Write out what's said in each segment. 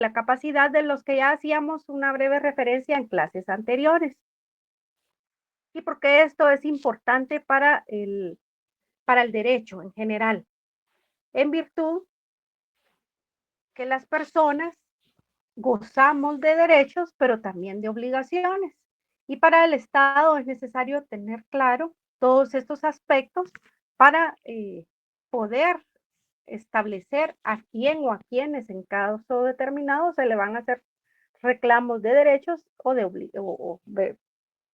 la capacidad de los que ya hacíamos una breve referencia en clases anteriores. ¿Y por qué esto es importante para el derecho en general? En virtud que las personas gozamos de derechos, pero también de obligaciones. Y para el Estado es necesario tener claro todos estos aspectos para poder establecer a quién o a quienes en caso determinado se le van a hacer reclamos de derechos o de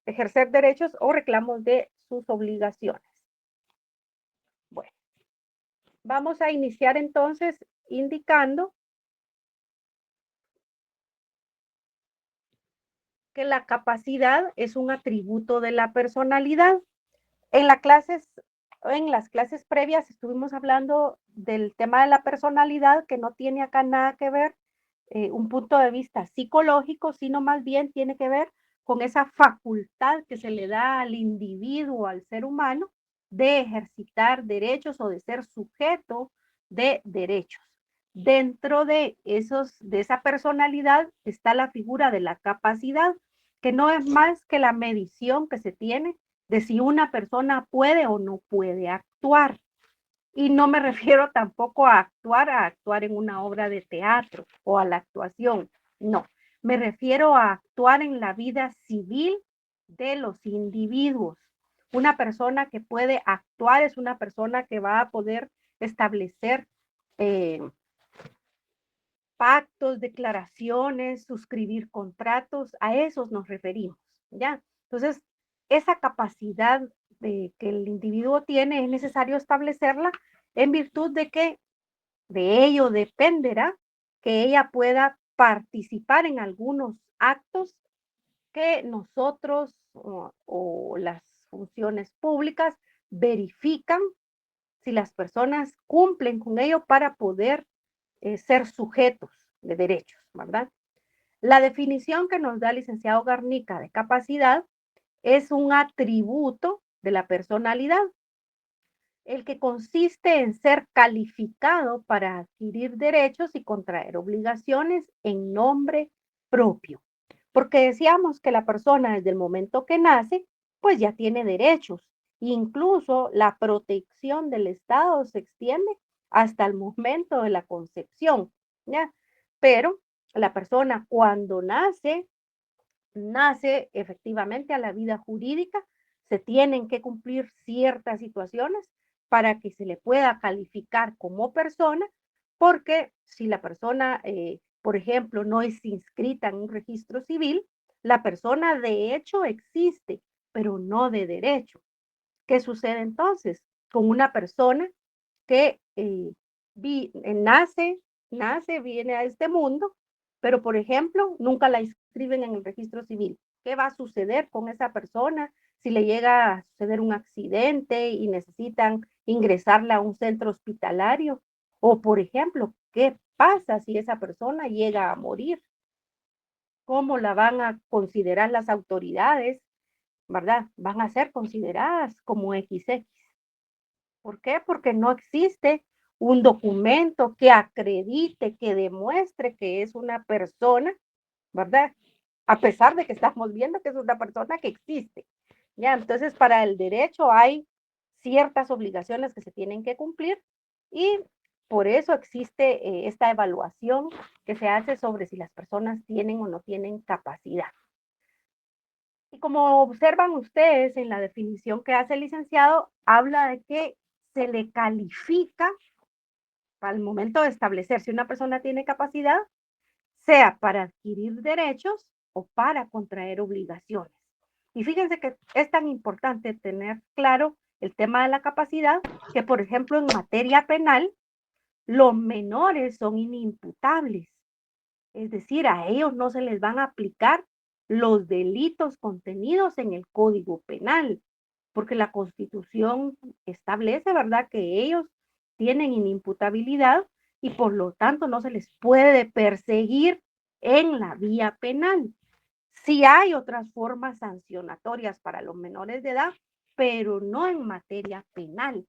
ejercer derechos o reclamos de sus obligaciones. Bueno, vamos a iniciar entonces indicando que la capacidad es un atributo de la personalidad. En, en las clases previas estuvimos hablando del tema de la personalidad, que no tiene acá nada que ver un punto de vista psicológico, sino más bien tiene que ver con esa facultad que se le da al individuo, al ser humano, de ejercitar derechos o de ser sujeto de derechos. Dentro de esa personalidad está la figura de la capacidad, que no es más que la medición que se tiene de si una persona puede o no puede actuar. Y no me refiero tampoco a actuar en una obra de teatro o a la actuación. No, me refiero a actuar en la vida civil de los individuos. Una persona que puede actuar es una persona que va a poder establecer eh, pactos, declaraciones, suscribir contratos, a esos nos referimos, ¿ya? Entonces, esa capacidad que el individuo tiene es necesario establecerla en virtud de que de ello dependerá que ella pueda participar en algunos actos que nosotros o las funciones públicas verifican si las personas cumplen con ello para poder ser sujetos de derechos, ¿verdad? La definición que nos da el licenciado Garnica de capacidad es un atributo de la personalidad, el que consiste en ser calificado para adquirir derechos y contraer obligaciones en nombre propio. Porque decíamos que la persona desde el momento que nace, pues ya tiene derechos. Incluso la protección del Estado se extiende hasta el momento de la concepción, ¿ya? Pero la persona cuando nace efectivamente a la vida jurídica, se tienen que cumplir ciertas situaciones para que se le pueda calificar como persona, porque si la persona, por ejemplo, no es inscrita en un registro civil, la persona de hecho existe, pero no de derecho. ¿Qué sucede entonces con una persona que nace, viene a este mundo, pero por ejemplo, nunca la inscriben en el registro civil? ¿Qué va a suceder con esa persona si le llega a suceder un accidente y necesitan ingresarla a un centro hospitalario? O por ejemplo, ¿qué pasa si esa persona llega a morir? ¿Cómo la van a considerar las autoridades? ¿Verdad? Van a ser consideradas como XX. ¿Por qué? Porque no existe un documento que acredite, que demuestre que es una persona, ¿verdad? A pesar de que estamos viendo que es una persona que existe. Ya, entonces para el derecho hay ciertas obligaciones que se tienen que cumplir y por eso existe esta evaluación que se hace sobre si las personas tienen o no tienen capacidad. Y como observan ustedes en la definición que hace el licenciado, habla de que se le califica al momento de establecer si una persona tiene capacidad, sea para adquirir derechos o para contraer obligaciones. Y fíjense que es tan importante tener claro el tema de la capacidad que, por ejemplo, en materia penal, los menores son inimputables. Es decir, a ellos no se les van a aplicar los delitos contenidos en el Código Penal, porque la Constitución establece, ¿verdad?, que ellos tienen inimputabilidad y por lo tanto no se les puede perseguir en la vía penal. Sí hay otras formas sancionatorias para los menores de edad, pero no en materia penal,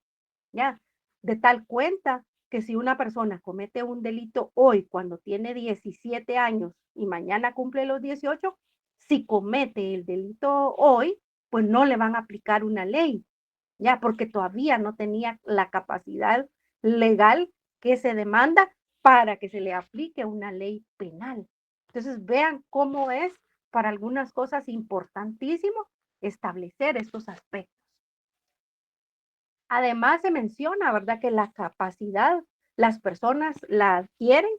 ¿ya? De tal cuenta que si una persona comete un delito hoy cuando tiene 17 años y mañana cumple los 18, si comete el delito hoy, pues no le van a aplicar una ley, ya, porque todavía no tenía la capacidad legal que se demanda para que se le aplique una ley penal. Entonces, vean cómo es para algunas cosas importantísimo establecer estos aspectos. Además, se menciona, ¿verdad?, que la capacidad las personas la adquieren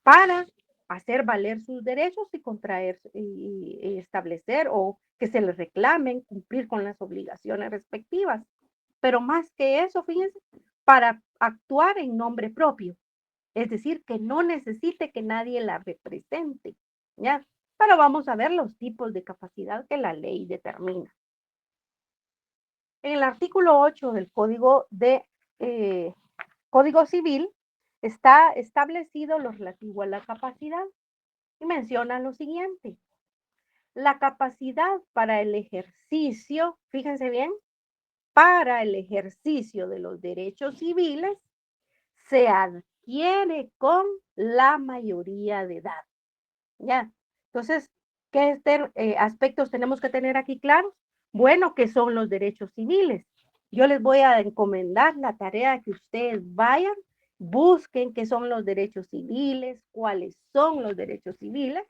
para hacer valer sus derechos y contraer y establecer o que se les reclamen cumplir con las obligaciones respectivas. Pero más que eso, fíjense, para actuar en nombre propio, es decir, que no necesite que nadie la represente, ¿ya? Pero vamos a ver los tipos de capacidad que la ley determina. En el artículo 8 del Código Civil está establecido lo relativo a la capacidad y menciona lo siguiente. La capacidad para el ejercicio, fíjense bien, para el ejercicio de los derechos civiles se adquiere con la mayoría de edad. ¿Ya? Entonces, ¿qué aspectos tenemos que tener aquí claros? Bueno, ¿qué son los derechos civiles? Yo les voy a encomendar la tarea que ustedes vayan, busquen qué son los derechos civiles, cuáles son los derechos civiles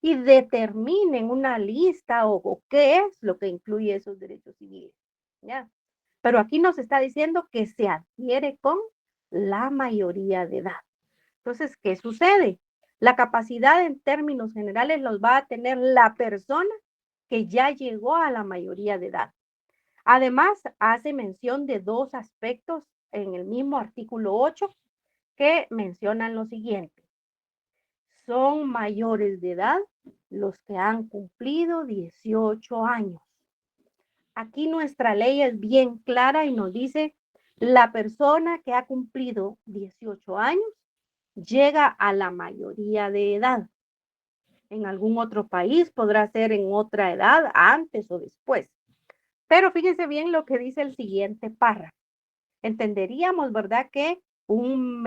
y determinen una lista o qué es lo que incluye esos derechos civiles. ¿Ya? Pero aquí nos está diciendo que se adquiere con la mayoría de edad. Entonces, ¿qué sucede? La capacidad en términos generales los va a tener la persona que ya llegó a la mayoría de edad. Además, hace mención de dos aspectos en el mismo artículo 8 que mencionan lo siguiente. Son mayores de edad los que han cumplido 18 años. Aquí nuestra ley es bien clara y nos dice, la persona que ha cumplido 18 años llega a la mayoría de edad. En algún otro país podrá ser en otra edad, antes o después. Pero fíjense bien lo que dice el siguiente párrafo. Entenderíamos, ¿verdad?, que un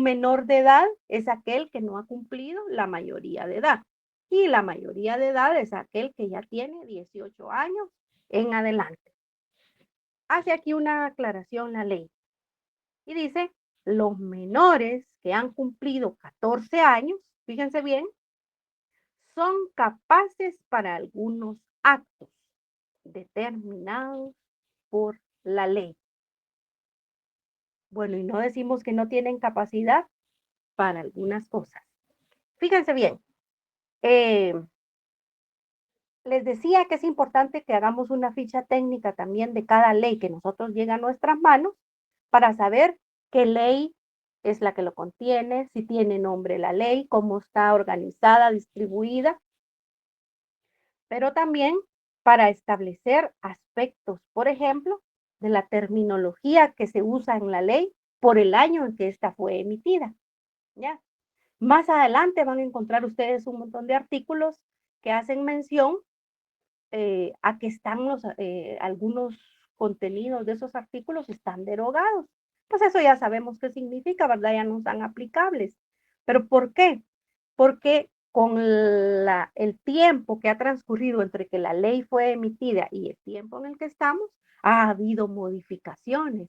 menor de edad es aquel que no ha cumplido la mayoría de edad. Y la mayoría de edad es aquel que ya tiene 18 años en adelante. Hace aquí una aclaración la ley. Y dice, los menores que han cumplido 14 años, fíjense bien, son capaces para algunos actos determinados por la ley. Bueno, y no decimos que no tienen capacidad para algunas cosas. Fíjense bien, les decía que es importante que hagamos una ficha técnica también de cada ley que nosotros llega a nuestras manos para saber qué ley es la que lo contiene, si tiene nombre la ley, cómo está organizada, distribuida, pero también para establecer aspectos, por ejemplo, de la terminología que se usa en la ley por el año en que ésta fue emitida. ¿Ya? Más adelante van a encontrar ustedes un montón de artículos que hacen mención a que están algunos contenidos de esos artículos están derogados. Pues eso ya sabemos qué significa, ¿verdad? Ya no están aplicables. ¿Pero por qué? Porque con el tiempo que ha transcurrido entre que la ley fue emitida y el tiempo en el que estamos, ha habido modificaciones.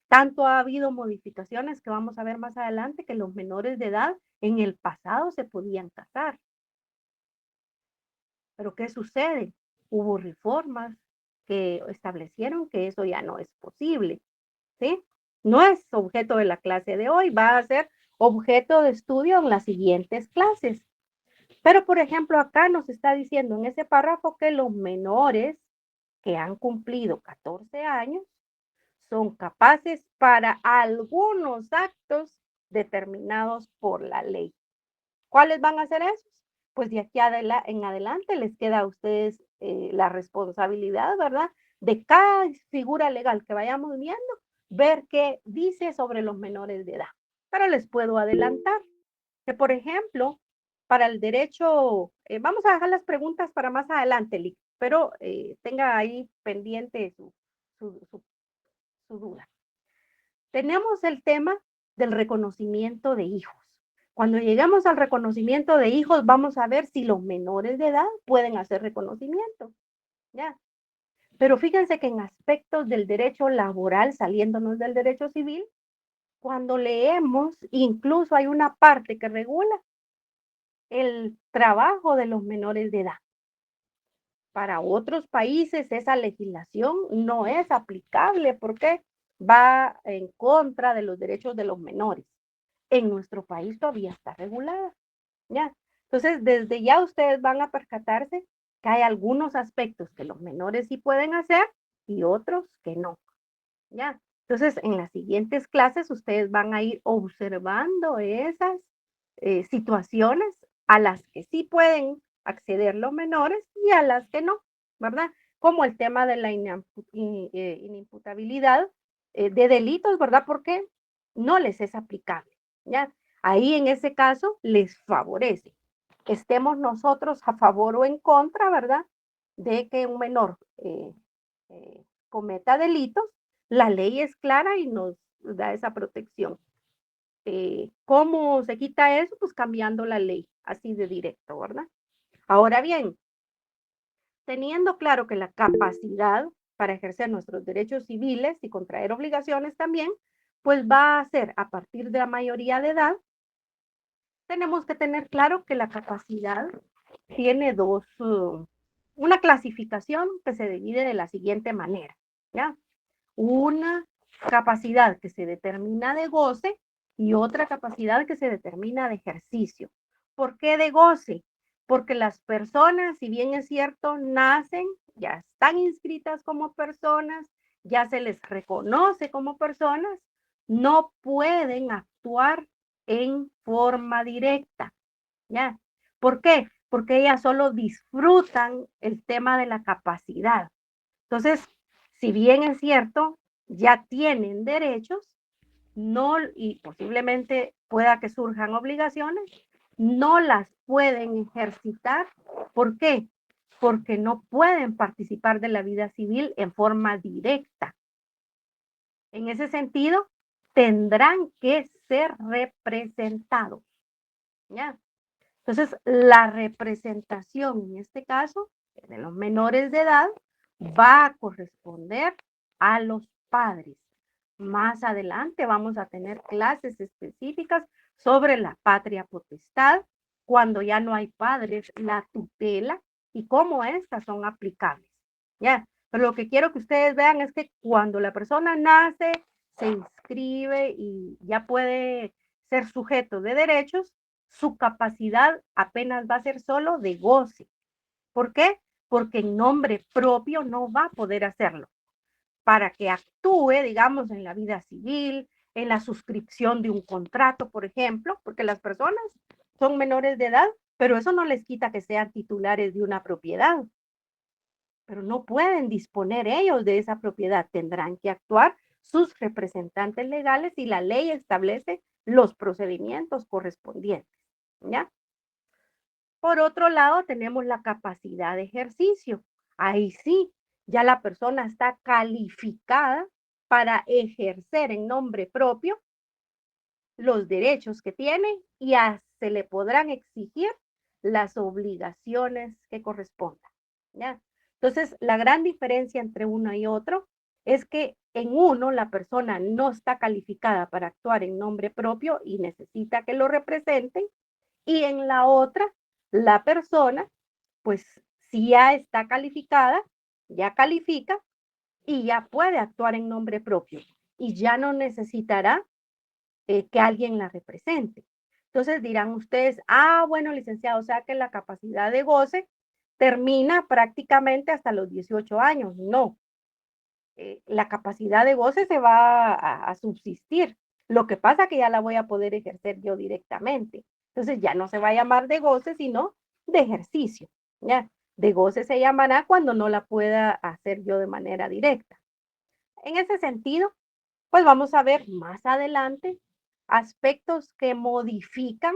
Tanto ha habido modificaciones que vamos a ver más adelante que los menores de edad en el pasado se podían casar. Pero ¿qué sucede? Hubo reformas que establecieron que eso ya no es posible, ¿sí? No es objeto de la clase de hoy, va a ser objeto de estudio en las siguientes clases. Pero, por ejemplo, acá nos está diciendo en ese párrafo que los menores que han cumplido 14 años son capaces para algunos actos determinados por la ley. ¿Cuáles van a ser esos? Pues de aquí en adelante les queda a ustedes la responsabilidad, ¿verdad? De cada figura legal que vayamos viendo, ver qué dice sobre los menores de edad. Pero les puedo adelantar que, por ejemplo, para el derecho, vamos a dejar las preguntas para más adelante, Lick, pero tenga ahí pendiente su duda. Tenemos el tema del reconocimiento de hijos. Cuando lleguemos al reconocimiento de hijos, vamos a ver si los menores de edad pueden hacer reconocimiento, ¿ya? Pero fíjense que en aspectos del derecho laboral, saliéndonos del derecho civil, cuando leemos, incluso hay una parte que regula el trabajo de los menores de edad. Para otros países esa legislación no es aplicable porque va en contra de los derechos de los menores. En nuestro país todavía está regulada, ¿ya? Entonces, desde ya ustedes van a percatarse que hay algunos aspectos que los menores sí pueden hacer y otros que no, ¿ya? Entonces, en las siguientes clases ustedes van a ir observando esas situaciones a las que sí pueden acceder los menores y a las que no, ¿verdad? Como el tema de la inimputabilidad de delitos, ¿verdad? Porque no les es aplicable, ¿ya? Ahí en ese caso les favorece. Estemos nosotros a favor o en contra, ¿verdad? De que un menor cometa delitos, la ley es clara y nos da esa protección. ¿Cómo se quita eso? Pues cambiando la ley, así de directo, ¿verdad? Ahora bien, teniendo claro que la capacidad para ejercer nuestros derechos civiles y contraer obligaciones también, pues va a ser a partir de la mayoría de edad, tenemos que tener claro que la capacidad tiene una clasificación que se divide de la siguiente manera, ¿ya? Una capacidad que se determina de goce y otra capacidad que se determina de ejercicio. ¿Por qué de goce? Porque las personas, si bien es cierto, nacen, ya están inscritas como personas, ya se les reconoce como personas, no pueden actuar en forma directa, ¿ya? ¿Por qué? Porque ellas solo disfrutan el tema de la capacidad. Entonces, si bien es cierto, ya tienen derechos, no, y posiblemente pueda que surjan obligaciones, no las pueden ejercitar. ¿Por qué? Porque no pueden participar de la vida civil en forma directa. En ese sentido, tendrán que ser representados, ¿ya? Entonces, la representación en este caso de los menores de edad va a corresponder a los padres. Más adelante vamos a tener clases específicas sobre la patria potestad, cuando ya no hay padres, la tutela y cómo estas son aplicables. ¿Ya? Pero lo que quiero que ustedes vean es que cuando la persona nace, se inscribe y ya puede ser sujeto de derechos, su capacidad apenas va a ser solo de goce. ¿Por qué? Porque en nombre propio no va a poder hacerlo. Para que actúe, digamos, en la vida civil, en la suscripción de un contrato, por ejemplo, porque las personas son menores de edad, pero eso no les quita que sean titulares de una propiedad. Pero no pueden disponer ellos de esa propiedad, tendrán que actuar sus representantes legales y la ley establece los procedimientos correspondientes, ¿ya? Por otro lado, tenemos la capacidad de ejercicio. Ahí sí, ya la persona está calificada para ejercer en nombre propio los derechos que tiene y se le podrán exigir las obligaciones que correspondan, ¿ya? Entonces, la gran diferencia entre uno y otro es que en uno la persona no está calificada para actuar en nombre propio y necesita que lo representen, y en la otra, la persona, pues si ya está calificada, ya califica y ya puede actuar en nombre propio y ya no necesitará que alguien la represente. Entonces dirán ustedes, ah, bueno, licenciado, o sea que la capacidad de goce termina prácticamente hasta los 18 años. No, la capacidad de goce se va a subsistir. Lo que pasa es que ya la voy a poder ejercer yo directamente. Entonces ya no se va a llamar de goce, sino de ejercicio. ¿Ya? De goce se llamará cuando no la pueda hacer yo de manera directa. En ese sentido, pues vamos a ver más adelante aspectos que modifican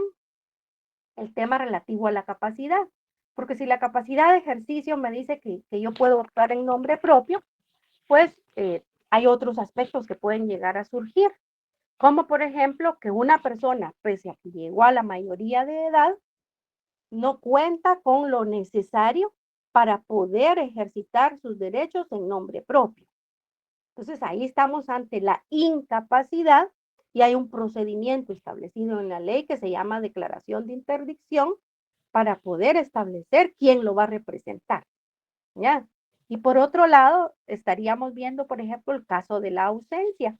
el tema relativo a la capacidad. Porque si la capacidad de ejercicio me dice que yo puedo actuar en nombre propio, pues hay otros aspectos que pueden llegar a surgir. Como por ejemplo que una persona, pese a que llegó a la mayoría de edad, no cuenta con lo necesario para poder ejercitar sus derechos en nombre propio. Entonces ahí estamos ante la incapacidad y hay un procedimiento establecido en la ley que se llama declaración de interdicción para poder establecer quién lo va a representar. ¿Ya? Y por otro lado, estaríamos viendo, por ejemplo, el caso de la ausencia.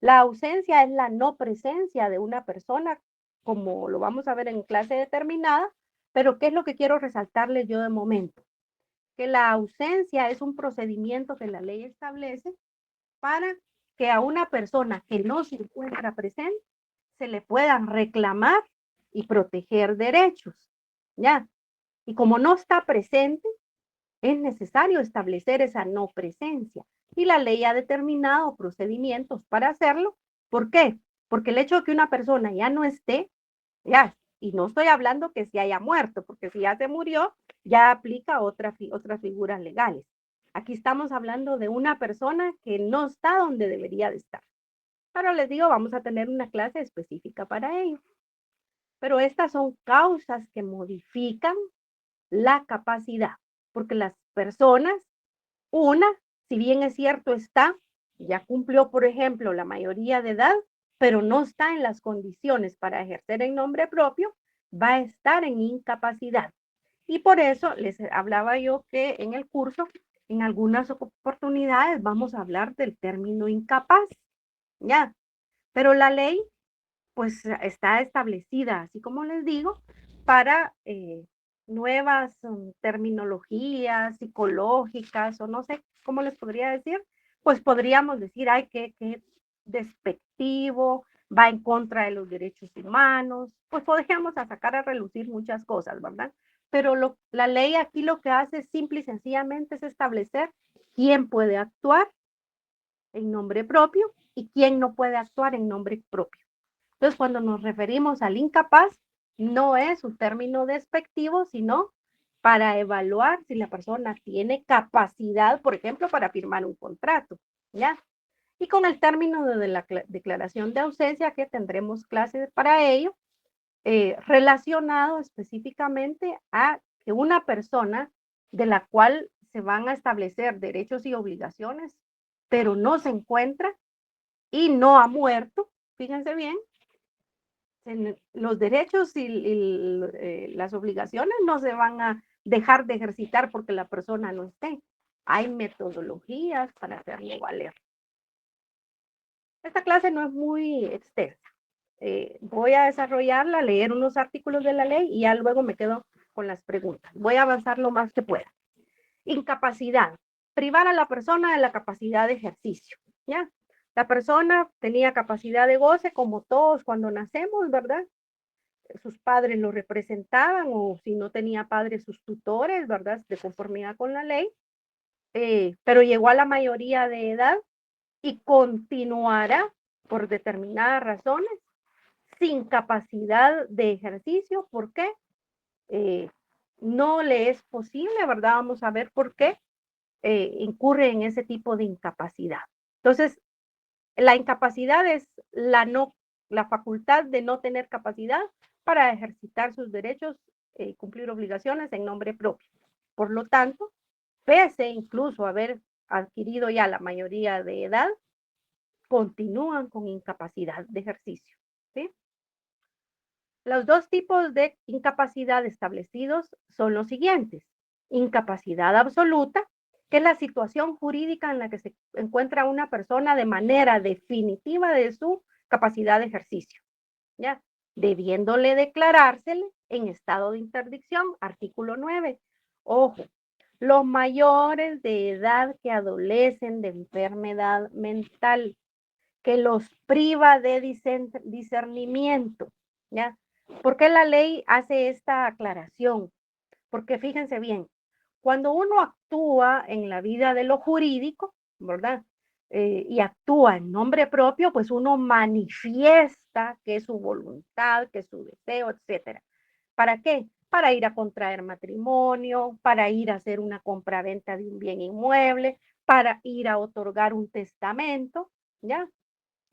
La ausencia es la no presencia de una persona, como lo vamos a ver en clase determinada, pero ¿qué es lo que quiero resaltarles yo de momento? Que la ausencia es un procedimiento que la ley establece para que a una persona que no se encuentra presente se le puedan reclamar y proteger derechos, ¿ya? Y como no está presente, es necesario establecer esa no presencia. Y la ley ha determinado procedimientos para hacerlo. ¿Por qué? Porque el hecho de que una persona ya no esté, ya, y no estoy hablando que se haya muerto, porque si ya se murió, ya aplica otras figuras legales. Aquí estamos hablando de una persona que no está donde debería de estar. Pero les digo, vamos a tener una clase específica para ello. Pero estas son causas que modifican la capacidad, porque las personas, una, si bien es cierto, ya cumplió, por ejemplo, la mayoría de edad, pero no está en las condiciones para ejercer en nombre propio, va a estar en incapacidad. Y por eso les hablaba yo que en el curso, en algunas oportunidades, vamos a hablar del término incapaz, ¿ya? Pero la ley pues está establecida, así como les digo, para nuevas terminologías psicológicas o no sé cómo les podría decir, pues podríamos decir, ay, qué despectivo, va en contra de los derechos humanos, pues podríamos sacar a relucir muchas cosas, ¿verdad? Pero la ley aquí lo que hace simple y sencillamente es establecer quién puede actuar en nombre propio y quién no puede actuar en nombre propio. Entonces, cuando nos referimos al incapaz, no es un término despectivo, sino para evaluar si la persona tiene capacidad, por ejemplo, para firmar un contrato, ¿ya? Y con el término de la declaración de ausencia, que tendremos clases para ello, relacionado específicamente a que una persona de la cual se van a establecer derechos y obligaciones, pero no se encuentra y no ha muerto, fíjense bien, los derechos y las obligaciones no se van a dejar de ejercitar porque la persona no esté. Hay metodologías para hacerlo valer. Esta clase no es muy extensa. Voy a desarrollarla, leer unos artículos de la ley y ya luego me quedo con las preguntas. Voy a avanzar lo más que pueda. Incapacidad. Privar a la persona de la capacidad de ejercicio. ¿Ya? La persona tenía capacidad de goce como todos cuando nacemos, ¿verdad? Sus padres lo representaban o si no tenía padres, sus tutores, ¿verdad? De conformidad con la ley, pero llegó a la mayoría de edad y continuará por determinadas razones sin capacidad de ejercicio. ¿Por qué? Eh, no le es posible, ¿verdad? Vamos a ver por qué incurre en ese tipo de incapacidad. Entonces, la incapacidad es la facultad de no tener capacidad para ejercitar sus derechos y cumplir obligaciones en nombre propio. Por lo tanto, pese incluso a haber adquirido ya la mayoría de edad, continúan con incapacidad de ejercicio. ¿Sí? Los dos tipos de incapacidad establecidos son los siguientes. Incapacidad absoluta, que es la situación jurídica en la que se encuentra una persona de manera definitiva de su capacidad de ejercicio, ¿ya? Debiéndole declarársele en estado de interdicción, artículo 9. Ojo, los mayores de edad que adolecen de enfermedad mental, que los priva de discernimiento, ¿ya? ¿Por qué la ley hace esta aclaración? Porque fíjense bien, cuando uno actúa en la vida de lo jurídico, ¿verdad? Y actúa en nombre propio, pues uno manifiesta que es su voluntad, que es su deseo, etcétera. ¿Para qué? Para ir a contraer matrimonio, para ir a hacer una compraventa de un bien inmueble, para ir a otorgar un testamento, ¿ya?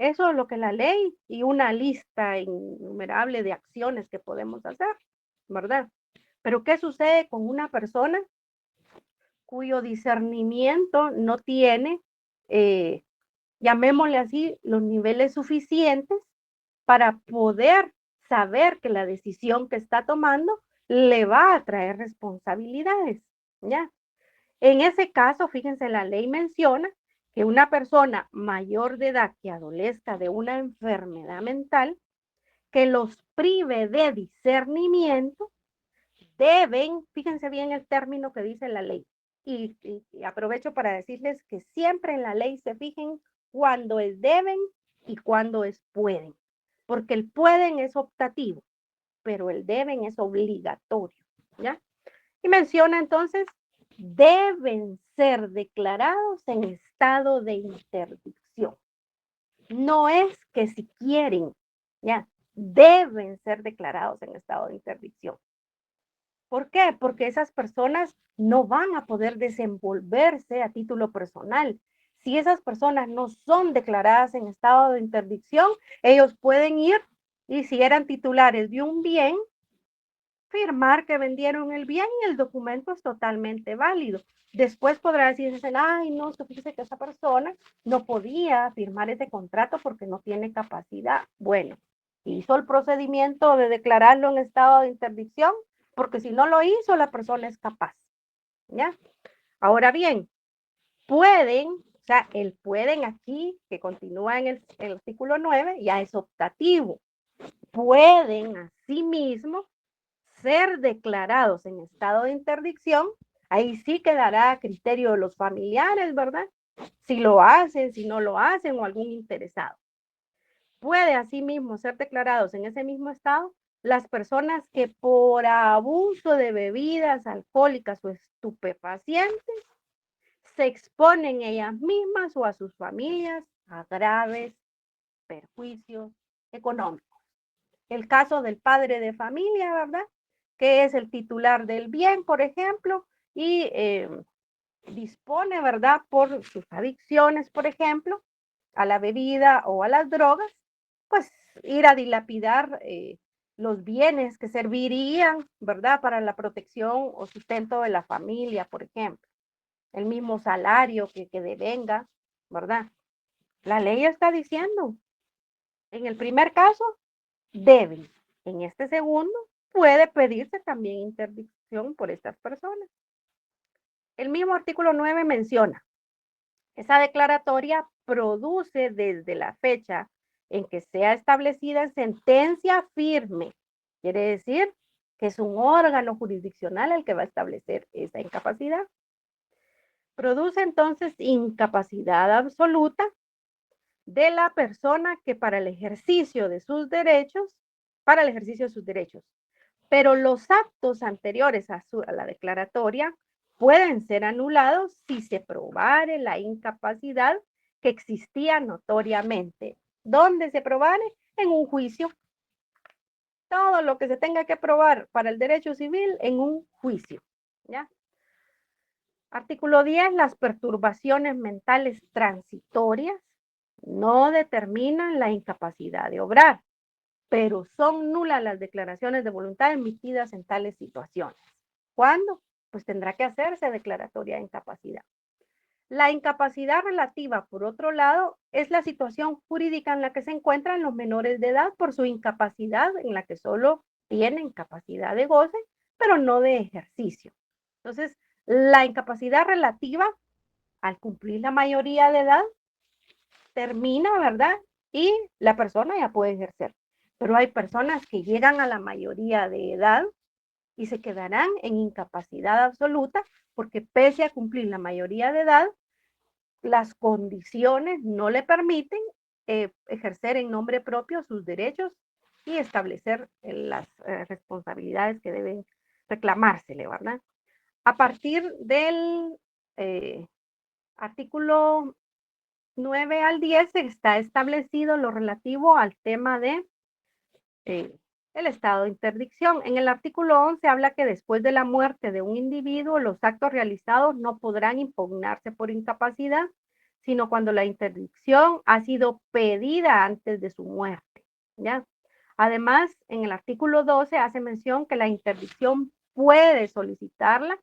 Eso es lo que la ley y una lista innumerable de acciones que podemos hacer, ¿verdad? Pero ¿qué sucede con una persona cuyo discernimiento no tiene, llamémosle así, los niveles suficientes para poder saber que la decisión que está tomando le va a traer responsabilidades, ¿ya? En ese caso, fíjense, la ley menciona que una persona mayor de edad que adolezca de una enfermedad mental que los prive de discernimiento deben, fíjense bien el término que dice la ley, y aprovecho para decirles que siempre en la ley se fijen cuándo es deben y cuándo es pueden, porque el pueden es optativo, pero el deben es obligatorio, ¿ya? Y menciona entonces, deben ser declarados en estado de interdicción. No es que si quieren, ¿ya? Deben ser declarados en estado de interdicción. ¿Por qué? Porque esas personas no van a poder desenvolverse a título personal. Si esas personas no son declaradas en estado de interdicción, ellos pueden ir y si eran titulares de un bien, firmar que vendieron el bien y el documento es totalmente válido. Después podrá decirse, ay, no, fíjese que esa persona no podía firmar ese contrato porque no tiene capacidad. Bueno, hizo el procedimiento de declararlo en estado de interdicción, porque si no lo hizo, la persona es capaz. ¿Ya? Ahora bien, pueden, o sea, el pueden aquí, que continúa en el artículo 9, ya es optativo. Pueden asimismo ser declarados en estado de interdicción, ahí sí quedará a criterio de los familiares, ¿verdad? Si lo hacen, si no lo hacen o algún interesado. Puede asimismo ser declarados en ese mismo estado las personas que por abuso de bebidas alcohólicas o estupefacientes se exponen ellas mismas o a sus familias a graves perjuicios económicos. El caso del padre de familia, ¿verdad? Que es el titular del bien, por ejemplo, y dispone, ¿verdad? Por sus adicciones, por ejemplo, a la bebida o a las drogas, pues ir a dilapidar los bienes que servirían, ¿verdad? Para la protección o sustento de la familia, por ejemplo. El mismo salario que devenga, ¿verdad? La ley está diciendo, en el primer caso, deben. En este segundo, puede pedirse también interdicción por estas personas. El mismo artículo 9 menciona, esa declaratoria produce desde la fecha en que sea establecida sentencia firme. Quiere decir que es un órgano jurisdiccional el que va a establecer esa incapacidad. Produce entonces incapacidad absoluta de la persona que para el ejercicio de sus derechos, pero los actos anteriores a la declaratoria pueden ser anulados si se probare la incapacidad que existía notoriamente. ¿Dónde se probare? En un juicio. Todo lo que se tenga que probar para el derecho civil en un juicio. ¿Ya? Artículo 10. Las perturbaciones mentales transitorias no determinan la incapacidad de obrar, pero son nulas las declaraciones de voluntad emitidas en tales situaciones. ¿Cuándo? Pues tendrá que hacerse declaratoria de incapacidad. La incapacidad relativa, por otro lado, es la situación jurídica en la que se encuentran los menores de edad por su incapacidad, en la que solo tienen capacidad de goce, pero no de ejercicio. Entonces, la incapacidad relativa, al cumplir la mayoría de edad, termina, ¿verdad? Y la persona ya puede ejercer. Pero hay personas que llegan a la mayoría de edad y se quedarán en incapacidad absoluta porque pese a cumplir la mayoría de edad, las condiciones no le permiten ejercer en nombre propio sus derechos y establecer las responsabilidades que deben reclamársele, ¿verdad? A partir del artículo 9 al 10 está establecido lo relativo al tema de el estado de interdicción. En el artículo 11 habla que después de la muerte de un individuo, los actos realizados no podrán impugnarse por incapacidad sino cuando la interdicción ha sido pedida antes de su muerte, ¿ya? Además, en el artículo 12 hace mención que la interdicción puede solicitarla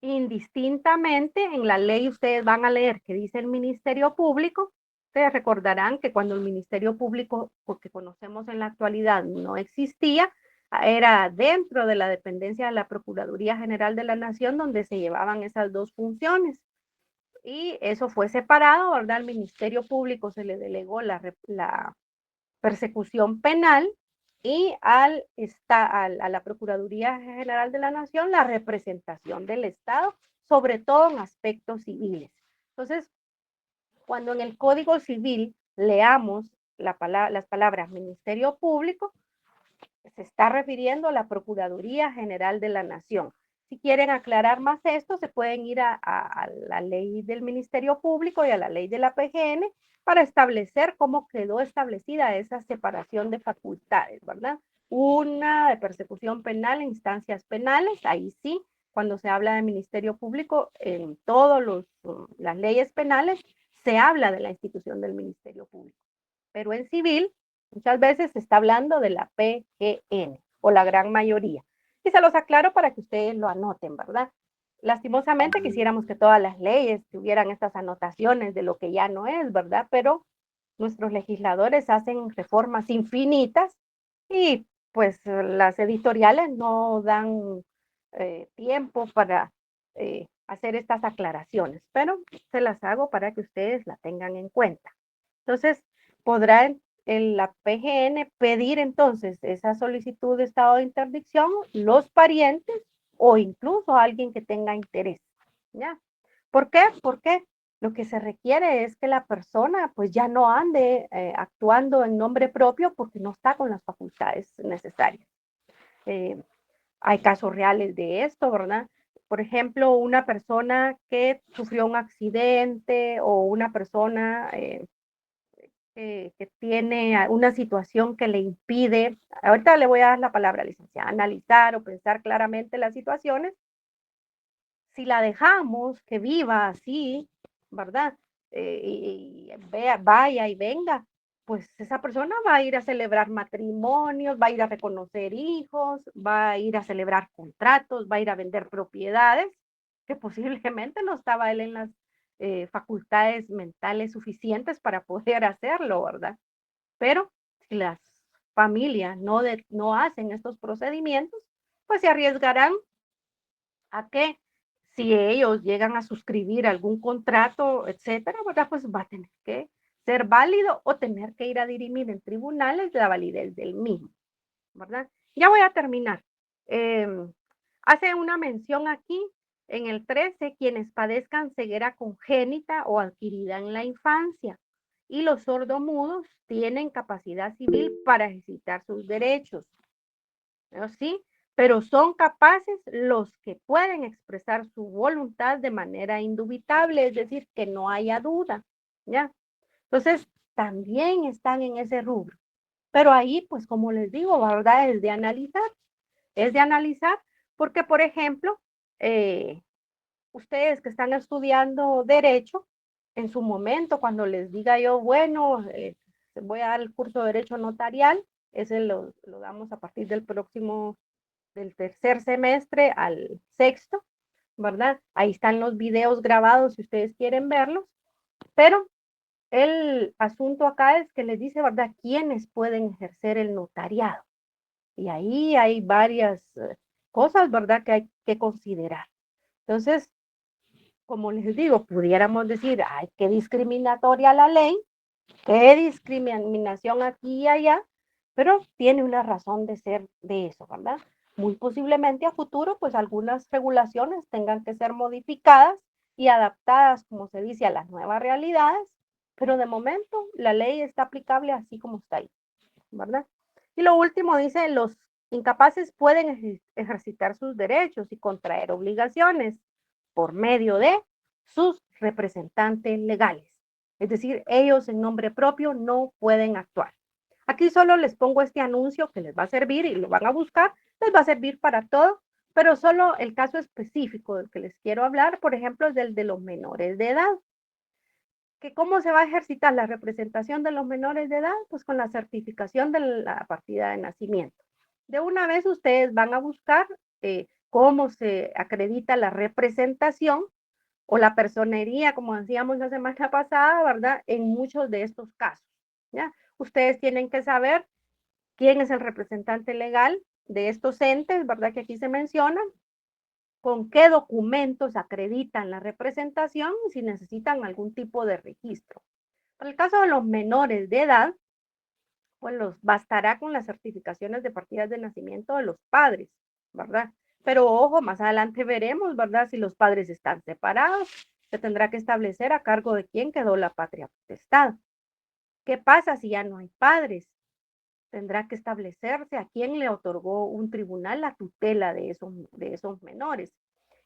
indistintamente. En la ley ustedes van a leer que dice el Ministerio Público. Ustedes recordarán que cuando el Ministerio Público, porque conocemos en la actualidad, no existía, era dentro de la dependencia de la Procuraduría General de la Nación donde se llevaban esas dos funciones. Y eso fue separado, ¿verdad? Al Ministerio Público se le delegó la persecución penal y a la Procuraduría General de la Nación la representación del Estado, sobre todo en aspectos civiles. Entonces, cuando en el Código Civil leamos las palabras Ministerio Público, se está refiriendo a la Procuraduría General de la Nación. Si quieren aclarar más esto, se pueden ir a la ley del Ministerio Público y a la ley de la PGN para establecer cómo quedó establecida esa separación de facultades, ¿verdad? Una de persecución penal, instancias penales, ahí sí, cuando se habla de Ministerio Público, en todas las leyes penales se habla de la institución del Ministerio Público. Pero en civil, muchas veces se está hablando de la PGN o la gran mayoría. Y se los aclaro para que ustedes lo anoten, ¿verdad? Lastimosamente quisiéramos que todas las leyes tuvieran estas anotaciones de lo que ya no es, ¿verdad? Pero nuestros legisladores hacen reformas infinitas y pues las editoriales no dan tiempo para hacer estas aclaraciones, pero se las hago para que ustedes la tengan en cuenta. Entonces, podrá la PGN pedir entonces esa solicitud de estado de interdicción, los parientes o incluso alguien que tenga interés, ¿ya? ¿Por qué? Porque lo que se requiere es que la persona pues ya no ande actuando en nombre propio porque no está con las facultades necesarias. Eh, Hay casos reales de esto, ¿verdad? Por ejemplo, una persona que sufrió un accidente o una persona que tiene una situación que le impide, ahorita le voy a dar la palabra, licenciada, analizar o pensar claramente las situaciones. Si la dejamos que viva así, ¿verdad? Vaya y venga, pues esa persona va a ir a celebrar matrimonios, va a ir a reconocer hijos, va a ir a celebrar contratos, va a ir a vender propiedades, que posiblemente no estaba él en las facultades mentales suficientes para poder hacerlo, ¿verdad? Pero si las familias no hacen estos procedimientos, pues se arriesgarán a que si ellos llegan a suscribir algún contrato, etcétera, ¿verdad? Pues va a tener que ser válido o tener que ir a dirimir en tribunales la validez del mismo, ¿verdad? Ya voy a terminar. Eh, Hace una mención aquí en el 13, quienes padezcan ceguera congénita o adquirida en la infancia. Y los sordomudos tienen capacidad civil para ejercitar sus derechos. ¿No? ¿Sí? Pero son capaces los que pueden expresar su voluntad de manera indubitable, es decir, que no haya duda, ¿ya? Entonces, también están en ese rubro. Pero ahí, pues como les digo, ¿verdad? Es de analizar, porque, por ejemplo, ustedes que están estudiando derecho, en su momento, cuando les diga yo, bueno, voy a dar el curso de derecho notarial, ese lo damos a partir del tercer semestre al sexto, ¿verdad? Ahí están los videos grabados si ustedes quieren verlos, pero el asunto acá es que les dice, ¿verdad?, quiénes pueden ejercer el notariado. Y ahí hay varias cosas, ¿verdad?, que hay que considerar. Entonces, como les digo, pudiéramos decir, ay, qué discriminatoria la ley, qué discriminación aquí y allá, pero tiene una razón de ser de eso, ¿verdad? Muy posiblemente a futuro, pues algunas regulaciones tengan que ser modificadas y adaptadas, como se dice, a las nuevas realidades, pero de momento la ley está aplicable así como está ahí, ¿verdad? Y lo último dice, los incapaces pueden ejercitar sus derechos y contraer obligaciones por medio de sus representantes legales. Es decir, ellos en nombre propio no pueden actuar. Aquí solo les pongo este anuncio que les va a servir y lo van a buscar, les va a servir para todo, pero solo el caso específico del que les quiero hablar, por ejemplo, es del de los menores de edad. ¿Que cómo se va a ejercitar la representación de los menores de edad? Pues con la certificación de la partida de nacimiento. De una vez ustedes van a buscar cómo se acredita la representación o la personería, como decíamos la semana pasada, ¿verdad? En muchos de estos casos, ¿ya? Ustedes tienen que saber quién es el representante legal de estos entes, ¿verdad? Que aquí se mencionan, con qué documentos acreditan la representación y si necesitan algún tipo de registro. Para el caso de los menores de edad, pues los bastará con las certificaciones de partidas de nacimiento de los padres, ¿verdad? Pero ojo, más adelante veremos, ¿verdad? Si los padres están separados, se tendrá que establecer a cargo de quién quedó la patria potestad. ¿Qué pasa si ya no hay padres? Tendrá que establecerse a quién le otorgó un tribunal la tutela de esos menores.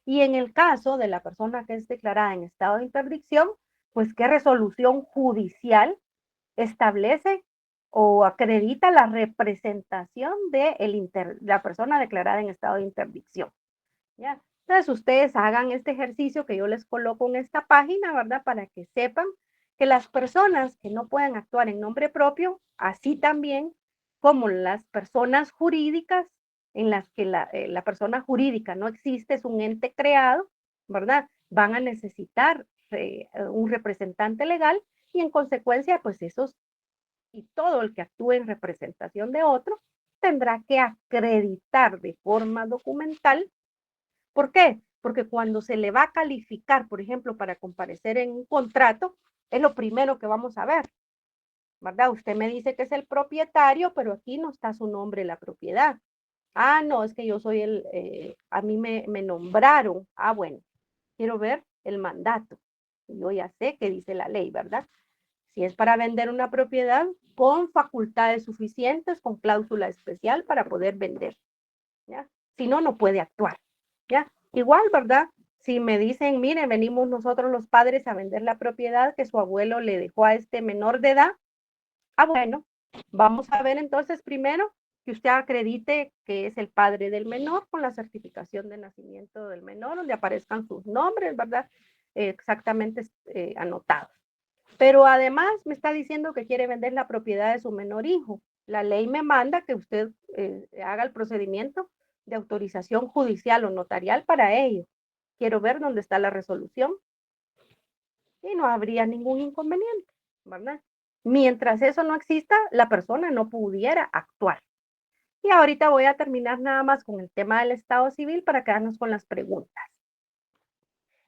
Y en el caso de la persona que es declarada en estado de interdicción, pues qué resolución judicial establece o acredita la representación de la persona declarada en estado de interdicción. ¿Ya? Entonces ustedes hagan este ejercicio que yo les coloco en esta página, ¿verdad? Para que sepan que las personas que no pueden actuar en nombre propio, así también como las personas jurídicas en las que la persona jurídica no existe, es un ente creado, ¿verdad? Van a necesitar un representante legal y en consecuencia, pues esos y todo el que actúe en representación de otro tendrá que acreditar de forma documental. ¿Por qué? Porque cuando se le va a calificar, por ejemplo, para comparecer en un contrato, es lo primero que vamos a ver, ¿verdad? Usted me dice que es el propietario, pero aquí no está su nombre en la propiedad. Ah, no, es que yo soy a mí me nombraron. Ah, bueno, quiero ver el mandato. Yo ya sé qué dice la ley, ¿verdad? Si es para vender una propiedad, con facultades suficientes, con cláusula especial para poder vender, ¿ya? Si no, no puede actuar, ¿ya? Igual, ¿verdad? Si me dicen, miren, venimos nosotros los padres a vender la propiedad que su abuelo le dejó a este menor de edad, ah, bueno, vamos a ver entonces primero que usted acredite que es el padre del menor con la certificación de nacimiento del menor, donde aparezcan sus nombres, ¿verdad? Exactamente anotados. Pero además me está diciendo que quiere vender la propiedad de su menor hijo. La ley me manda que usted haga el procedimiento de autorización judicial o notarial para ello. Quiero ver dónde está la resolución y no habría ningún inconveniente, ¿verdad? Mientras eso no exista, la persona no pudiera actuar. Y ahorita voy a terminar nada más con el tema del estado civil para quedarnos con las preguntas.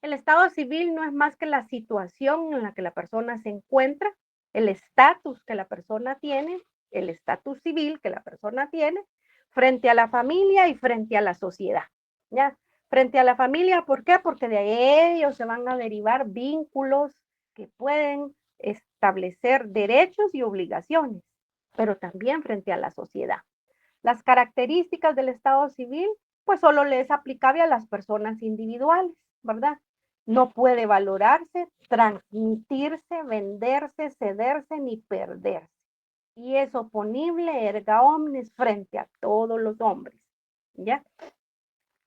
El estado civil no es más que la situación en la que la persona se encuentra, el estatus que la persona tiene, el estatus civil que la persona tiene frente a la familia y frente a la sociedad. ¿Ya? Frente a la familia, ¿por qué? Porque de ellos se van a derivar vínculos que pueden establecer derechos y obligaciones, pero también frente a la sociedad. Las características del estado civil, pues solo le es aplicable a las personas individuales, ¿verdad? No puede valorarse, transmitirse, venderse, cederse ni perderse. Y es oponible erga omnes frente a todos los hombres, ¿ya?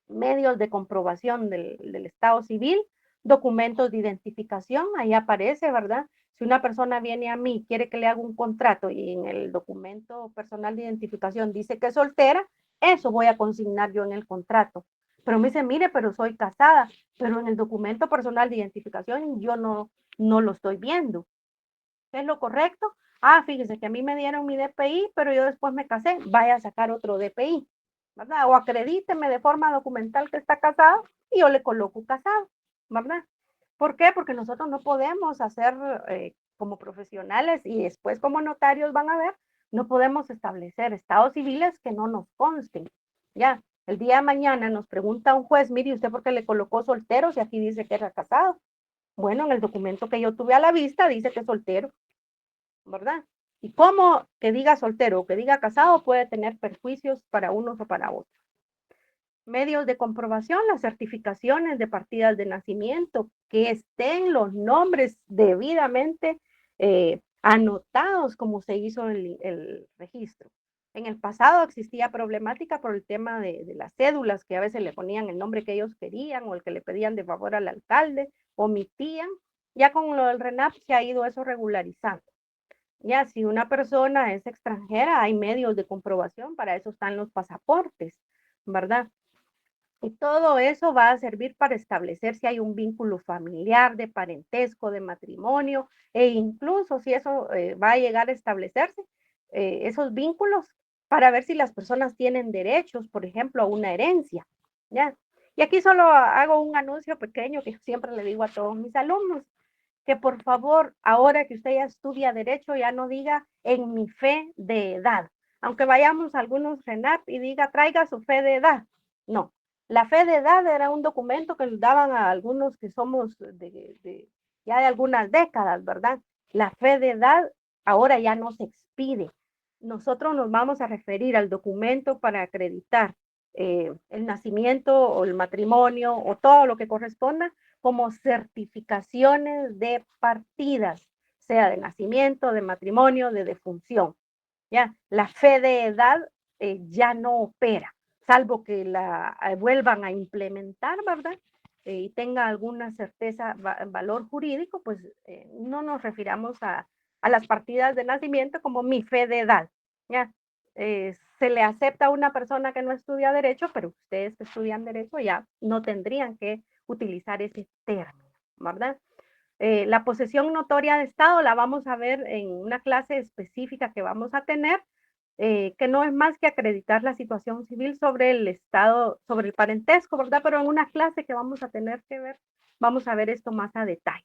Medios de comprobación del estado civil, documentos de identificación, ahí aparece, ¿verdad? Si una persona viene a mí, quiere que le haga un contrato y en el documento personal de identificación dice que es soltera, eso voy a consignar yo en el contrato. Pero me dice, mire, pero soy casada, pero en el documento personal de identificación yo no lo estoy viendo. ¿Es lo correcto? Ah, fíjese que a mí me dieron mi DPI, pero yo después me casé, vaya a sacar otro DPI, ¿verdad? O acredíteme de forma documental que está casado y yo le coloco casado, ¿verdad? ¿Por qué? Porque nosotros no podemos hacer como profesionales y después como notarios van a ver, no podemos establecer estados civiles que no nos consten, ¿ya? El día de mañana nos pregunta un juez, mire, ¿usted por qué le colocó soltero si aquí dice que era casado? Bueno, en el documento que yo tuve a la vista dice que es soltero, ¿verdad? Y cómo que diga soltero o que diga casado puede tener perjuicios para unos o para otros. Medios de comprobación, las certificaciones de partidas de nacimiento, que estén los nombres debidamente anotados como se hizo el registro. En el pasado existía problemática por el tema de las cédulas, que a veces le ponían el nombre que ellos querían o el que le pedían de favor al alcalde, omitían Ya con lo del RENAP se ha ido eso regularizando. Ya, si una persona es extranjera, hay medios de comprobación, para eso están los pasaportes, ¿verdad? Y todo eso va a servir para establecer si hay un vínculo familiar, de parentesco, de matrimonio, e incluso si eso va a llegar a establecerse, esos vínculos, para ver si las personas tienen derechos, por ejemplo, a una herencia, ¿ya? Y aquí solo hago un anuncio pequeño que siempre le digo a todos mis alumnos, que por favor, ahora que usted ya estudia derecho, ya no diga en mi fe de edad. Aunque vayamos a algunos RENAP y diga traiga su fe de edad. No, la fe de edad era un documento que nos daban a algunos que somos ya de algunas décadas, ¿verdad? La fe de edad ahora ya no se expide. Nosotros nos vamos a referir al documento para acreditar el nacimiento o el matrimonio o todo lo que corresponda como certificaciones de partidas, sea de nacimiento, de matrimonio, de defunción. ¿Ya? La fe de edad ya no opera, salvo que la vuelvan a implementar, ¿verdad? Y tenga alguna certeza, valor jurídico, pues no nos refiramos a las partidas de nacimiento como mi fe de edad. ¿Ya? Se le acepta a una persona que no estudia derecho, pero ustedes que estudian derecho ya no tendrían que utilizar ese término, ¿verdad? La posesión notoria de Estado la vamos a ver en una clase específica que vamos a tener, que no es más que acreditar la situación civil sobre el Estado, sobre el parentesco, ¿verdad? Pero en una clase que vamos a tener que ver, vamos a ver esto más a detalle,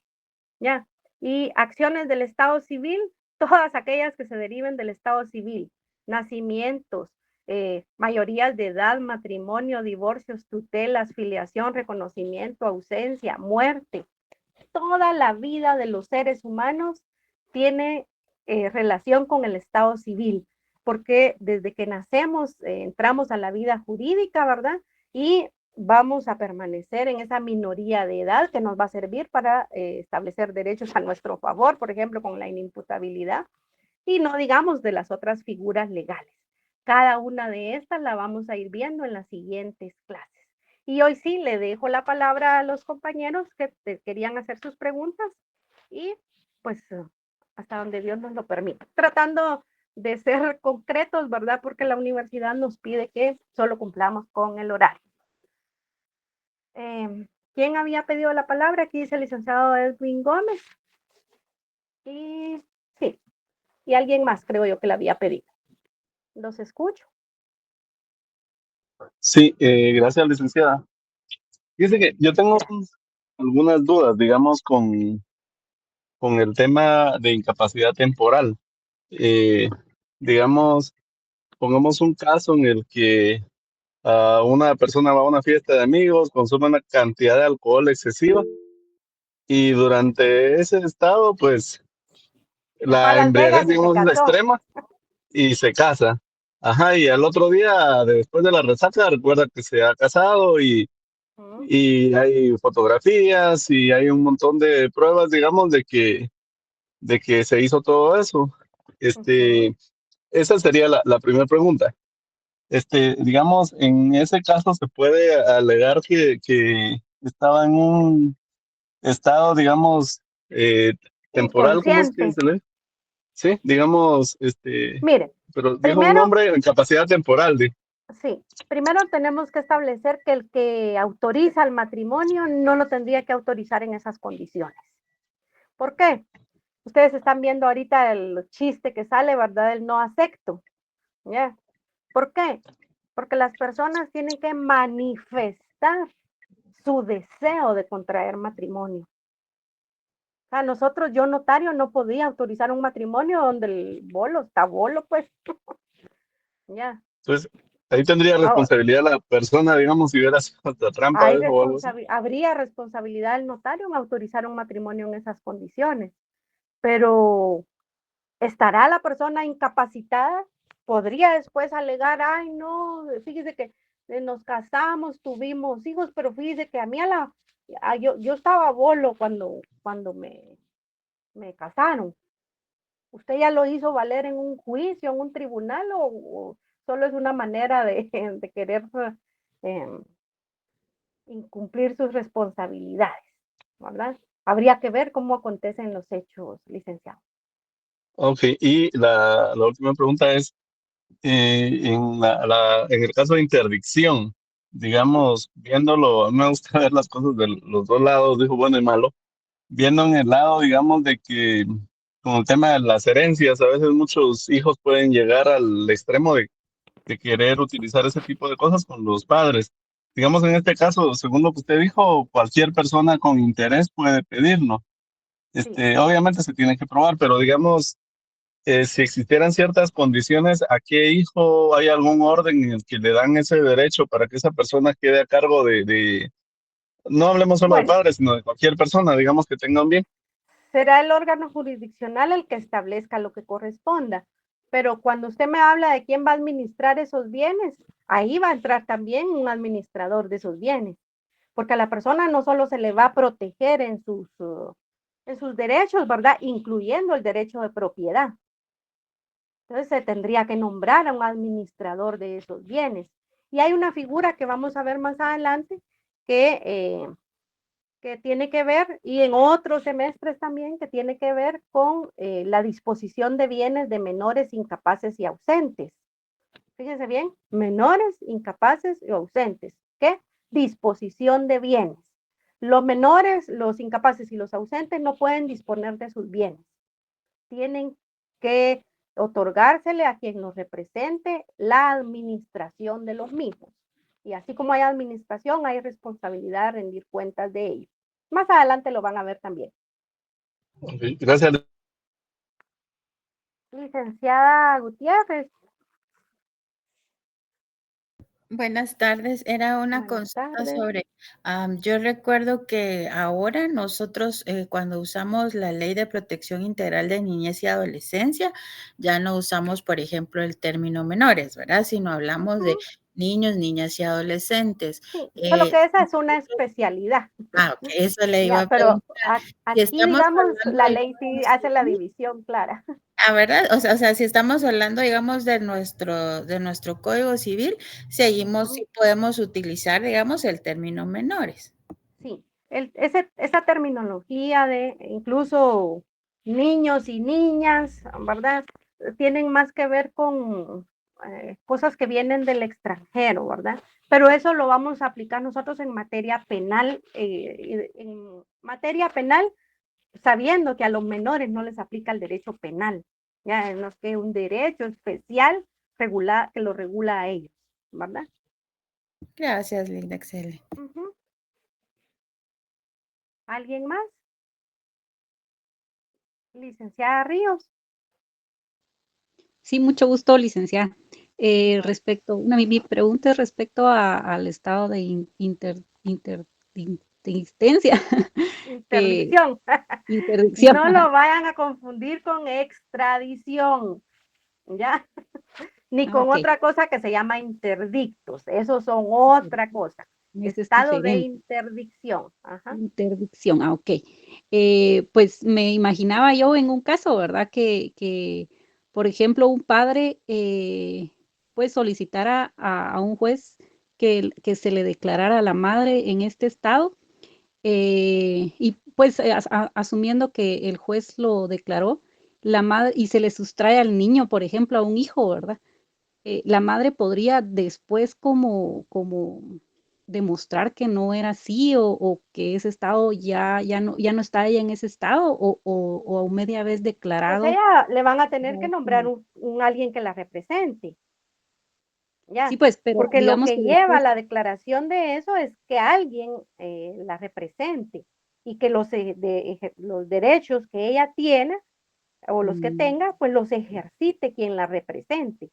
¿ya? Y acciones del Estado civil, todas aquellas que se deriven del Estado civil, nacimientos, mayorías de edad, matrimonio, divorcios, tutelas, filiación, reconocimiento, ausencia, muerte, toda la vida de los seres humanos tiene relación con el estado civil, porque desde que nacemos entramos a la vida jurídica, ¿verdad? Y vamos a permanecer en esa minoría de edad que nos va a servir para establecer derechos a nuestro favor, por ejemplo, con la inimputabilidad, y no digamos de las otras figuras legales. Cada una de estas la vamos a ir viendo en las siguientes clases. Y hoy sí le dejo la palabra a los compañeros que querían hacer sus preguntas y pues hasta donde Dios nos lo permita. Tratando de ser concretos, ¿verdad? Porque la universidad nos pide que solo cumplamos con el horario. ¿Quién había pedido la palabra? Aquí dice el licenciado Edwin Gómez. Y sí, y alguien más creo yo que la había pedido. Los escucho. Sí, gracias, licenciada. Fíjese que yo tengo algunas dudas, digamos, con el tema de incapacidad temporal. Eh, digamos, pongamos un caso en el que una persona va a una fiesta de amigos, consume una cantidad de alcohol excesiva y durante ese estado, pues, Se fue a la Las embriaguez, Vegas y se digamos, es casó. extrema y se casa. Ajá, y al otro día, después de la resaca, recuerda que se ha casado y hay fotografías y hay un montón de pruebas, digamos, de que se hizo todo eso. Este, esa sería la primera pregunta. Digamos, en ese caso se puede alegar que estaba en un estado, digamos, eh, temporal, ¿cómo es que Inconsciente. se lee? Sí, digamos, Mire, pero dijo un primero, nombre en capacidad temporal. sí, primero tenemos que establecer que el que autoriza el matrimonio no lo tendría que autorizar en esas condiciones. ¿Por qué? Ustedes están viendo ahorita el chiste que sale, ¿verdad? El no acepto. ¿Ya? ¿Por qué? Porque las personas tienen que manifestar su deseo de contraer matrimonio. O sea, nosotros, yo notario, no podía autorizar un matrimonio donde el bolo está bolo, pues. Ya. Entonces, ahí tendría Ahora, responsabilidad la persona, digamos, si hubiera sido hasta trampa hay de eso o algo así. habría responsabilidad del notario en autorizar un matrimonio en esas condiciones, pero ¿estará la persona incapacitada? Podría después alegar, ay, no, fíjese que nos casamos, tuvimos hijos, pero fíjese que a mí yo estaba bolo cuando me casaron. ¿Usted ya lo hizo valer en un juicio, en un tribunal, o solo es una manera de querer eh, incumplir sus responsabilidades, ¿verdad? habría que ver cómo acontecen los hechos, licenciado. Ok, y la última pregunta es, en el caso de interdicción, digamos, viéndolo, a mí me gusta ver las cosas de los dos lados, dijo bueno y malo, viendo en el lado, digamos, de que con el tema de las herencias, a veces muchos hijos pueden llegar al extremo de querer utilizar ese tipo de cosas con los padres. Digamos, en este caso, según lo que usted dijo, cualquier persona con interés puede pedirlo. Sí. Obviamente se tiene que probar, pero digamos, si existieran ciertas condiciones, ¿a qué hijo hay algún orden en el que le dan ese derecho para que esa persona quede a cargo no hablemos solo de Bueno, padres, sino de cualquier persona, digamos que tenga un bien? será el órgano jurisdiccional el que establezca lo que corresponda. Pero cuando usted me habla de quién va a administrar esos bienes, ahí va a entrar también un administrador de esos bienes, porque a la persona no solo se le va a proteger en sus derechos, ¿verdad? Incluyendo el derecho de propiedad. Entonces se tendría que nombrar a un administrador de esos bienes. Y hay una figura que vamos a ver más adelante que tiene que ver, y en otros semestres también, que tiene que ver con la disposición de bienes de menores, incapaces y ausentes. Fíjense bien, menores, incapaces y ausentes. ¿Qué? Disposición de bienes. Los menores, los incapaces y los ausentes no pueden disponer de sus bienes. Tienen que otorgársele a quien los represente la administración de los mismos. Y así como hay administración, hay responsabilidad de rendir cuentas de ellos. Más adelante lo van a ver también. Ok, gracias. Licenciada Gutiérrez, Buenas tardes, era una buenas consulta tardes. sobre, yo recuerdo que ahora nosotros cuando usamos la Ley de Protección Integral de Niñez y Adolescencia, ya no usamos, por ejemplo, el término menores, ¿verdad? Sino hablamos de niños, niñas y adolescentes. Sí, solo que esa es una especialidad. Ok, eso le iba Ya, a pero preguntar. Si aquí, estamos digamos, hablando, la ley sí digamos, hace la división clara. ¿verdad? O sea, si estamos hablando, digamos, de nuestro Código Civil, seguimos, sí podemos utilizar, digamos, el término menores. Sí, esa terminología de incluso niños y niñas, ¿verdad? Tienen más que ver con cosas que vienen del extranjero, ¿verdad? Pero eso lo vamos a aplicar nosotros en materia penal, sabiendo que a los menores no les aplica el derecho penal, ya no es que un derecho especial que lo regula a ellos, ¿verdad? Gracias, Linda, excelente. Uh-huh. ¿Alguien más? Licenciada Ríos. Sí, mucho gusto, licenciada. Mi pregunta es respecto al estado de interdictencia. Interdicción. Interdicción. No Ajá. lo vayan a confundir con extradición, ¿ya? Ni Ah, con ok, otra cosa que se llama interdictos. Esos son otra cosa. ese es Estado de diferente. interdicción. Ajá. Interdicción, ok. Pues me imaginaba yo en un caso, ¿verdad? Por ejemplo, un padre pues solicitara a un juez que se le declarara a la madre en este estado y pues asumiendo que el juez lo declaró, la madre, y se le sustrae al niño, por ejemplo, a un hijo, ¿verdad? La madre podría después como demostrar que no era así o que ese estado ya no está ella en ese estado o a media vez Pues declarado. ella le van a tener que Ya nombrar como- un alguien que la represente, Sí, ¿ya? pues, pero Porque lo digamos que que lleva después, la declaración de eso es que alguien la represente y que los derechos que ella tiene o los que mm, tenga, pues los ejercite quien la represente.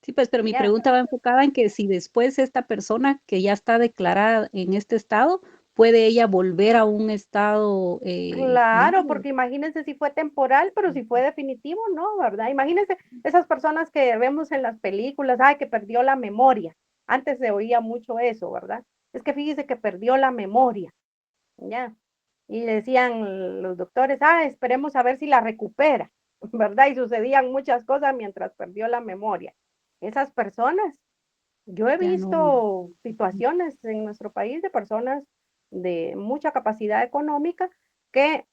sí, pues, pero mi Ya, pregunta va enfocada en que si después esta persona que ya está declarada en este estado, puede ella volver a un estado claro, libre. porque imagínense si fue temporal, pero si fue definitivo, no, ¿verdad? Imagínense esas personas que vemos en las películas, ay, que perdió la memoria. Antes se oía mucho eso, ¿verdad? Es que fíjese que perdió la memoria, ya. Y decían los doctores, ah, esperemos a ver si la recupera, ¿verdad? Y sucedían muchas cosas mientras perdió la memoria. Esas personas, yo he Ya no. visto situaciones en nuestro país de personas de mucha capacidad económica que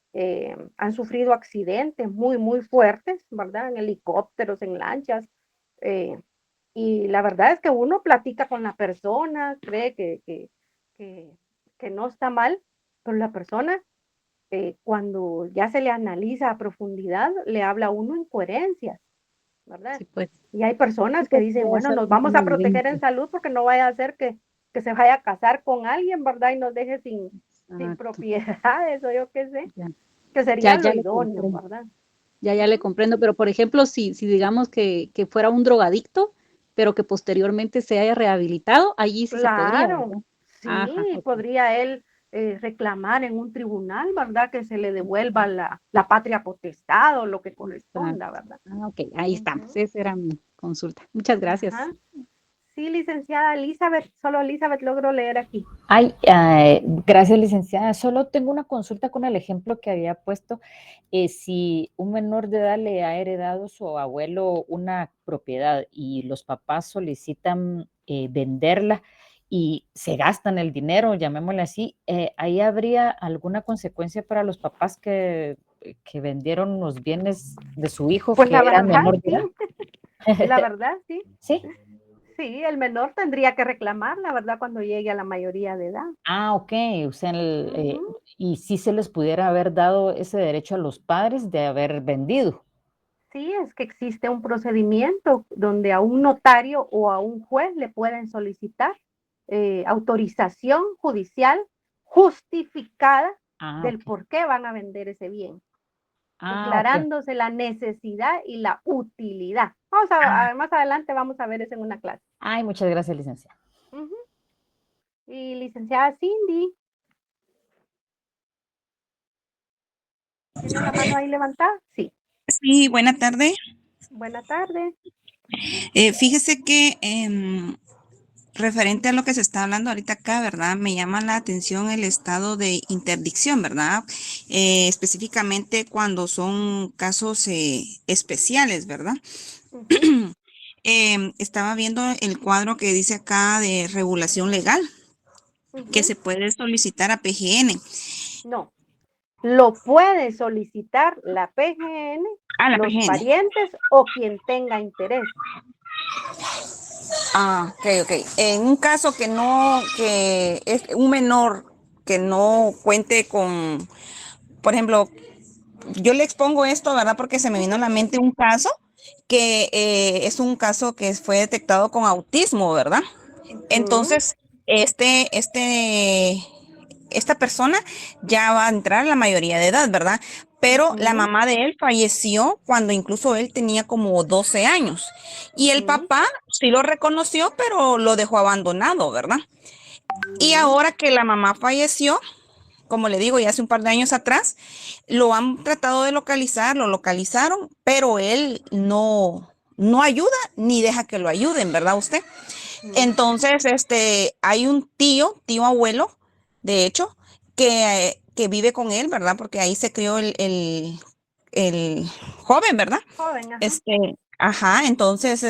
han sufrido accidentes muy, muy fuertes, ¿verdad? En helicópteros, en lanchas. Y la verdad es que uno platica con la persona, cree que no está mal, pero la persona, cuando ya se le analiza a profundidad, le habla a uno incoherencias, ¿verdad? Sí, pues, Y hay sí, personas que pues dicen, puede bueno, ser nos un vamos tema a proteger en evidente. salud porque no vaya a ser que se vaya a casar con alguien, ¿verdad? Y nos deje sin Exacto. propiedades o yo qué sé, Ya, que ya, sería lo ya le idóneo, comprendo. ¿verdad? Ya le comprendo, pero por ejemplo, si digamos que fuera un drogadicto, pero que posteriormente se haya rehabilitado, allí sí se podría, Claro, ¿verdad? Ajá, sí, okey. podría él reclamar en un tribunal, ¿verdad? Que se le devuelva la patria potestad o lo que corresponda, Exacto. ¿verdad? Ah, okey, ahí estamos. Ujú, Esa era mi consulta. Muchas gracias. ajá. Sí, licenciada Elizabeth, solo Elizabeth logro leer aquí. Ay, gracias, licenciada. Solo tengo una consulta con el ejemplo que había puesto. Si un menor de edad le ha heredado su abuelo una propiedad y los papás solicitan venderla y se gastan el dinero, llamémosle así, ¿ahí habría alguna consecuencia para los papás que vendieron los bienes de su hijo Pues que era menor de sí, edad? la verdad sí. ¿Sí? Sí, el menor tendría que reclamar, la verdad, cuando llegue a la mayoría de edad. Ah, okey, o sea, Ujú. y si se les pudiera haber dado ese derecho a los padres de haber vendido. Sí, es que existe un procedimiento donde a un notario o a un juez le pueden solicitar autorización judicial justificada Ah, del okey. por qué van a vender ese bien, Ah, okey. declarándose la necesidad y la utilidad. Más adelante vamos a ver eso en una clase. Ay, muchas gracias, licenciada. Ujú. Y licenciada Cindy, ¿tiene la mano ahí levantada? Sí. Sí, buena tarde. Buena tarde. Fíjese que referente a lo que se está hablando ahorita acá, ¿verdad? Me llama la atención el estado de interdicción, ¿verdad? Específicamente cuando son casos especiales, ¿verdad? Ujú, Estaba viendo el cuadro que dice acá de regulación legal, que ujú. se puede solicitar a PGN. No. Lo puede solicitar la PGN, Ah, la los PGN. parientes o quien tenga interés. Ah, ok, ok. En un caso que es un menor que no cuente con, por ejemplo, yo le expongo esto, ¿verdad? Porque se me vino a la mente un caso que es un caso que fue detectado con autismo, ¿verdad? Ujú, Entonces, esta persona ya va a entrar a la mayoría de edad, ¿verdad? Pero la ujú, mamá de él falleció cuando incluso él tenía como 12 años. Y el ujú, papá sí lo reconoció, pero lo dejó abandonado, ¿verdad? Y ujú, ahora que la mamá falleció, como le digo, ya hace un par de años atrás, lo han tratado de localizar, lo localizaron, pero él no ayuda ni deja que lo ayuden, ¿verdad usted? ujú, Entonces, hay un tío abuelo, de hecho, que vive con él, ¿verdad? Porque ahí se crió el joven, ¿verdad? joven, ajá. Ajá, entonces,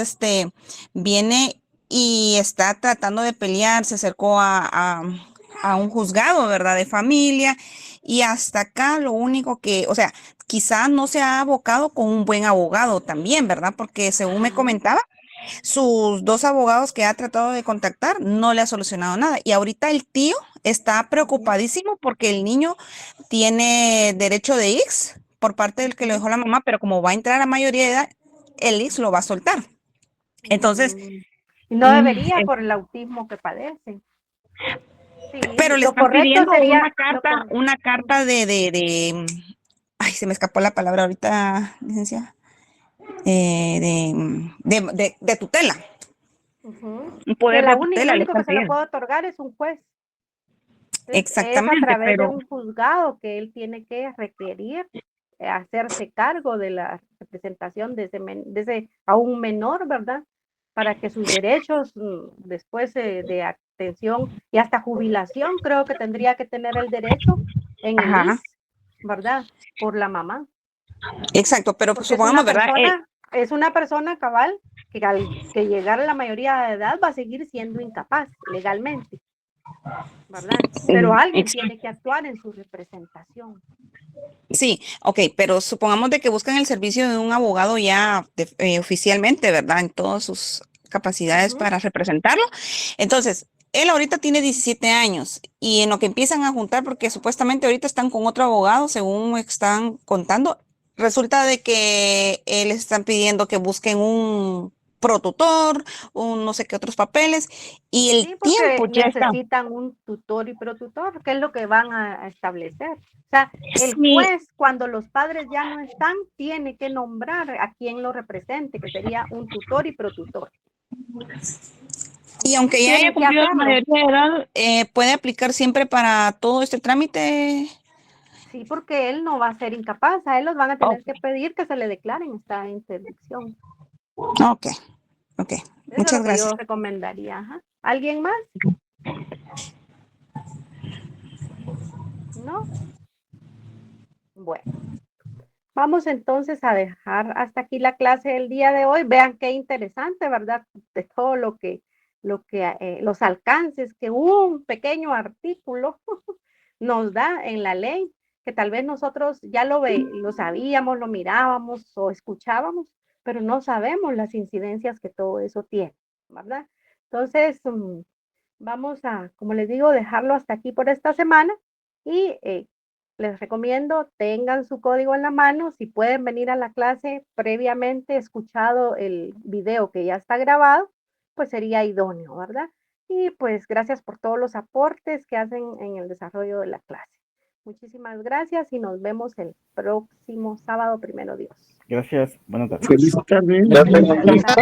viene y está tratando de pelear, se acercó a un juzgado, ¿verdad? De familia, y hasta acá lo único que, o sea, quizás no se ha abocado con un buen abogado también, ¿verdad? Porque según me Ujú, comentaba, sus dos abogados que ha tratado de contactar no le ha solucionado nada. Y ahorita el tío está ujú, preocupadísimo porque el niño tiene derecho de X por parte del que lo ujú, dejó la mamá, pero como va a entrar a mayoría de edad, el X lo va a soltar. Entonces, ujú. Y no mm, debería es- por el autismo que padece. Sí, pero le lo están correcto pidiendo sería, lo correcto. una carta ay, se me escapó la palabra ahorita, licenciada, de tutela, un Que poder de el tutela le único que están se lo pidiendo. puede otorgar es un juez. Entonces, es a Exactamente, través de pero un juzgado que él tiene que requerir hacerse cargo de la representación de ese a un menor, ¿verdad? Para que sus derechos después de atención y hasta jubilación, creo que tendría que tener el derecho en el ajá, ISS, ¿verdad? Por la mamá, exacto, pero porque supongamos, ¿verdad? es una persona cabal que al que llegar a la mayoría de edad va a seguir siendo incapaz legalmente. ¿verdad? Pero alguien Exacto. tiene que actuar en su representación. Sí, ok, pero supongamos de que buscan el servicio de un abogado ya oficialmente, ¿verdad? En todas sus capacidades Ujú. para representarlo. Entonces, él ahorita tiene 17 años y en lo que empiezan a juntar, porque supuestamente ahorita están con otro abogado, según me están contando, resulta de que les están pidiendo que busquen un protutor, un no sé qué otros papeles, y el Sí, porque tiempo ya está. necesitan un tutor y protutor, que es lo que van a establecer. O sea, el Sí, juez, cuando los padres ya no están, tiene que nombrar a quien lo represente, que sería un tutor y protutor. y aunque ya haya Tienen que cumplido la hacerlo. mayoría de edad, puede aplicar siempre para todo este trámite. Sí, porque él no va a ser incapaz, a él los van a Oh, tener que pedir que se le declaren esta interdicción. ok, ok. Eso es Muchas lo que gracias. yo recomendaría. Ajá. ¿Alguien más? ¿No? Bueno, vamos entonces a dejar hasta aquí la clase del día de hoy. Vean qué interesante, ¿verdad? De todo los alcances que un pequeño artículo nos da en la ley, que tal vez nosotros ya lo sabíamos, lo mirábamos o escuchábamos, pero no sabemos las incidencias que todo eso tiene, ¿verdad? Entonces, vamos a, como les digo, dejarlo hasta aquí por esta semana y les recomiendo tengan su código en la mano. Si pueden venir a la clase previamente escuchado el video que ya está grabado, pues sería idóneo, ¿verdad? Y pues gracias por todos los aportes que hacen en el desarrollo de la clase. Muchísimas gracias y nos vemos el próximo sábado, primero Dios. Gracias. Buenas tardes. Feliz tarde. Feliz tarde.